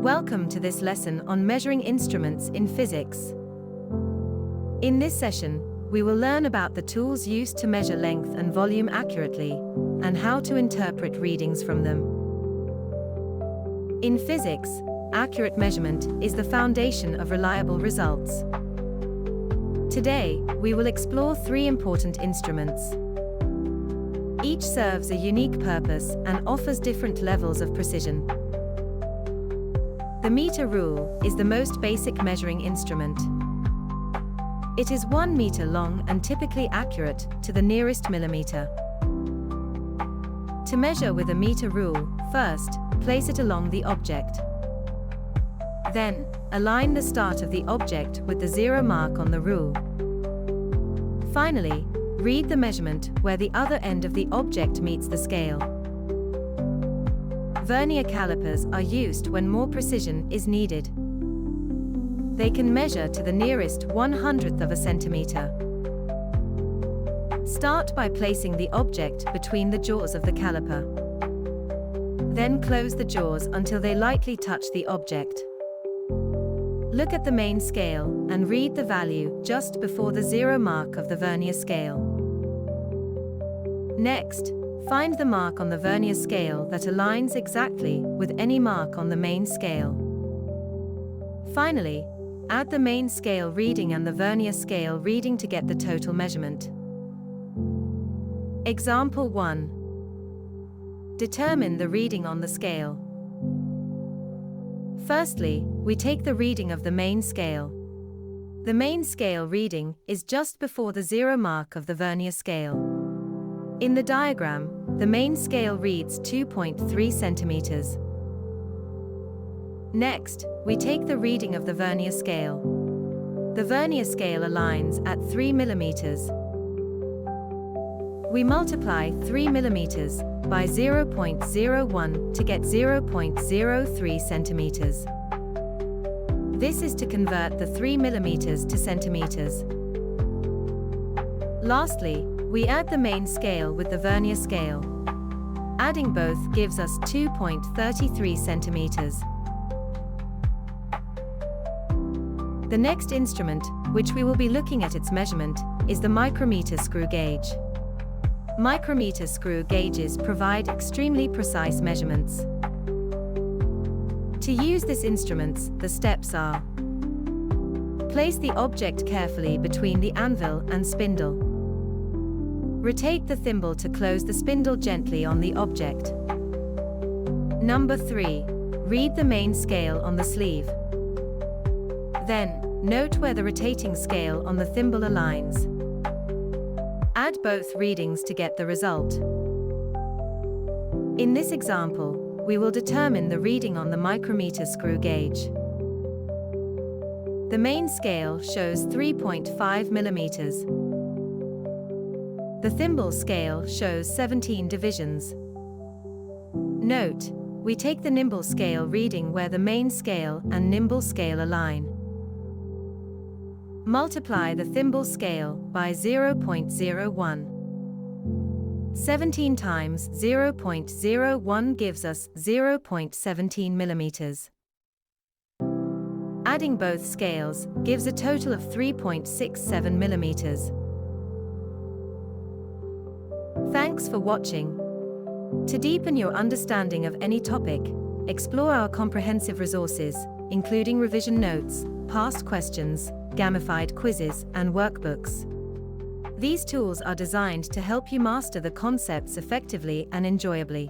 Welcome to this lesson on measuring instruments in physics. In this session, we will learn about the tools used to measure length and volume accurately, and how to interpret readings from them. In physics, accurate measurement is the foundation of reliable results. Today, we will explore three important instruments. Each serves a unique purpose and offers different levels of precision. The meter rule is the most basic measuring instrument. It is 1 meter long and typically accurate to the nearest millimeter. To measure with a meter rule, first, place it along the object. Then, align the start of the object with the 0 mark on the rule. Finally, read the measurement where the other end of the object meets the scale. Vernier calipers are used when more precision is needed. They can measure to the nearest 1/100th of a centimeter. Start by placing the object between the jaws of the caliper. Then close the jaws until they lightly touch the object. Look at the main scale and read the value just before the 0 mark of the vernier scale. Next, find the mark on the vernier scale that aligns exactly with any mark on the main scale. Finally, add the main scale reading and the vernier scale reading to get the total measurement. Example 1. Determine the reading on the scale. Firstly, we take the reading of the main scale. The main scale reading is just before the 0 mark of the vernier scale. In the diagram, the main scale reads 2.3 centimeters. Next, we take the reading of the vernier scale. The vernier scale aligns at 3 millimeters. We multiply 3 millimeters by 0.01 to get 0.03 centimeters. This is to convert the 3 millimeters to centimeters. Lastly, we add the main scale with the vernier scale. Adding both gives us 2.33 centimeters. The next instrument, which we will be looking at its measurement, is the micrometer screw gauge. Micrometer screw gauges provide extremely precise measurements. To use this instrument, the steps are: place the object carefully between the anvil and spindle. Rotate the thimble to close the spindle gently on the object. Number 3. Read the main scale on the sleeve. Then, note where the rotating scale on the thimble aligns. Add both readings to get the result. In this example, we will determine the reading on the micrometer screw gauge. The main scale shows 3.5 millimeters. The thimble scale shows 17 divisions. Note, we take the nimble scale reading where the main scale and nimble scale align. Multiply the thimble scale by 0.01. 17 times 0.01 gives us 0.17 millimeters. Adding both scales gives a total of 3.67 millimeters. Thanks for watching. To deepen your understanding of any topic, explore our comprehensive resources, including revision notes, past questions, gamified quizzes, and workbooks. These tools are designed to help you master the concepts effectively and enjoyably.